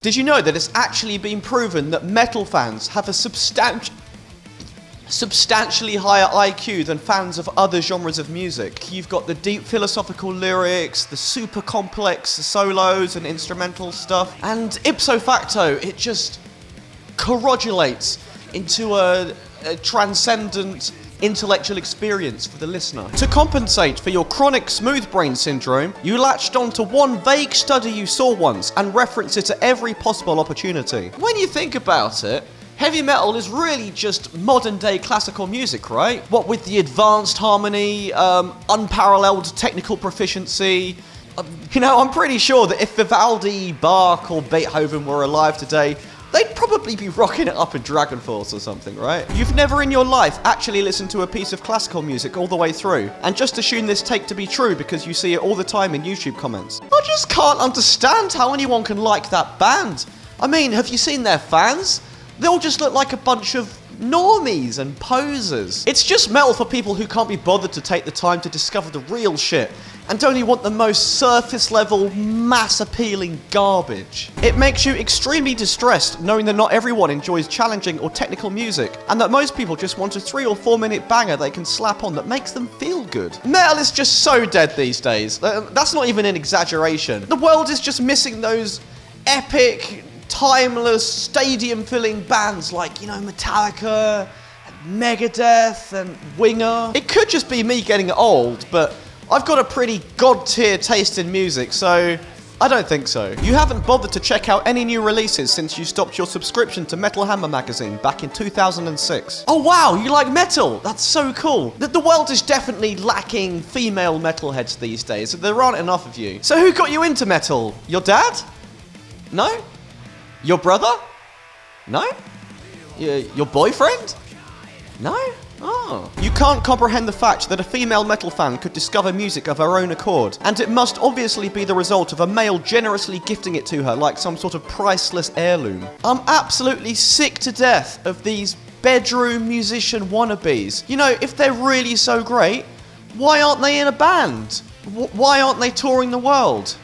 Did you know that it's actually been proven that metal fans have a substantially higher IQ than fans of other genres of music? You've got the deep philosophical lyrics, the super complex solos and instrumental stuff, and ipso facto, it just correlates into a transcendent intellectual experience for the listener. To compensate for your chronic smooth brain syndrome, you latched onto one vague study you saw once and referenced it at every possible opportunity. When you think about it, heavy metal is really just modern day classical music, right? What with the advanced harmony, unparalleled technical proficiency. I'm pretty sure that if Vivaldi, Bach or Beethoven were alive today, they'd probably be rocking it up in Dragon Force or something, right? You've never in your life actually listened to a piece of classical music all the way through, and just assume this take to be true because you see it all the time in YouTube comments. I just can't understand how anyone can like that band. I mean, have you seen their fans? They all just look like a bunch of normies and posers. It's just metal for people who can't be bothered to take the time to discover the real shit and only want the most surface level, mass appealing garbage. It makes you extremely distressed knowing that not everyone enjoys challenging or technical music, and that most people just want a 3 or 4 minute banger they can slap on that makes them feel good. Metal is just so dead these days. That's not even an exaggeration. The world is just missing those epic, timeless, stadium-filling bands like, Metallica, and Megadeth, and Winger. It could just be me getting old, but I've got a pretty god-tier taste in music, so I don't think so. You haven't bothered to check out any new releases since you stopped your subscription to Metal Hammer magazine back in 2006. Oh wow, you like metal? That's so cool. The world is definitely lacking female metalheads these days. There aren't enough of you. So who got you into metal? Your dad? No? Your brother? No? Your boyfriend? No? Oh. You can't comprehend the fact that a female metal fan could discover music of her own accord, and it must obviously be the result of a male generously gifting it to her like some sort of priceless heirloom. I'm absolutely sick to death of these bedroom musician wannabes. If they're really so great, why aren't they in a band? Why aren't they touring the world?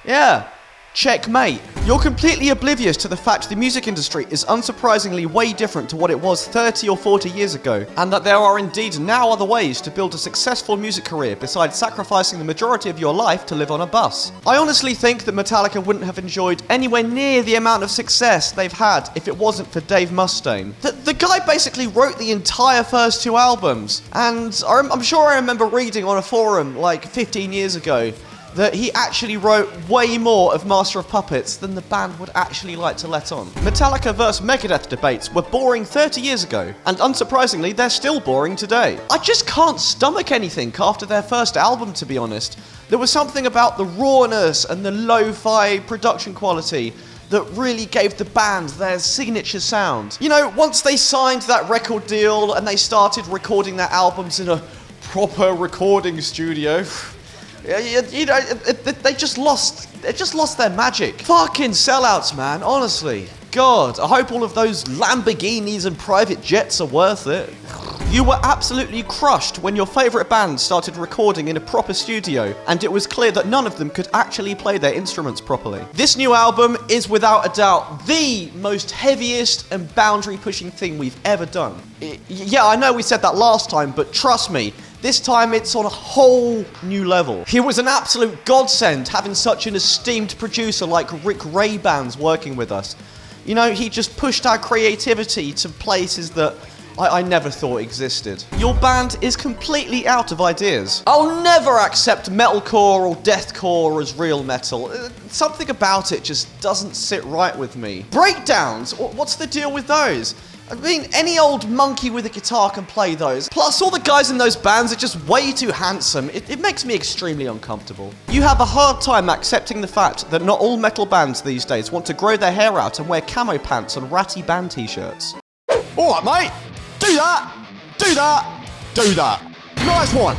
Yeah. Checkmate. You're completely oblivious to the fact the music industry is unsurprisingly way different to what it was 30 or 40 years ago, and that there are indeed now other ways to build a successful music career besides sacrificing the majority of your life to live on a bus. I honestly think that Metallica wouldn't have enjoyed anywhere near the amount of success they've had if it wasn't for Dave Mustaine. The guy basically wrote the entire first 2 albums, and I'm sure I remember reading on a forum like 15 years ago that he actually wrote way more of Master of Puppets than the band would actually like to let on. Metallica vs Megadeth debates were boring 30 years ago, and unsurprisingly, they're still boring today. I just can't stomach anything after their first album, to be honest. There was something about the rawness and the lo-fi production quality that really gave the band their signature sound. Once they signed that record deal and they started recording their albums in a proper recording studio, they just lost their magic. Fucking sellouts, man, honestly. God, I hope all of those Lamborghinis and private jets are worth it. You were absolutely crushed when your favourite band started recording in a proper studio, and it was clear that none of them could actually play their instruments properly. This new album is without a doubt the most heaviest and boundary-pushing thing we've ever done. Yeah, I know we said that last time, but trust me, this time it's on a whole new level. He was an absolute godsend having such an esteemed producer like Rick Rayban's working with us. He just pushed our creativity to places that I never thought existed. Your band is completely out of ideas. I'll never accept metalcore or deathcore as real metal. Something about it just doesn't sit right with me. Breakdowns, what's the deal with those? I mean, any old monkey with a guitar can play those. Plus, all the guys in those bands are just way too handsome. It makes me extremely uncomfortable. You have a hard time accepting the fact that not all metal bands these days want to grow their hair out and wear camo pants on ratty band t-shirts. Alright, mate. Do that. Do that. Do that. Nice one.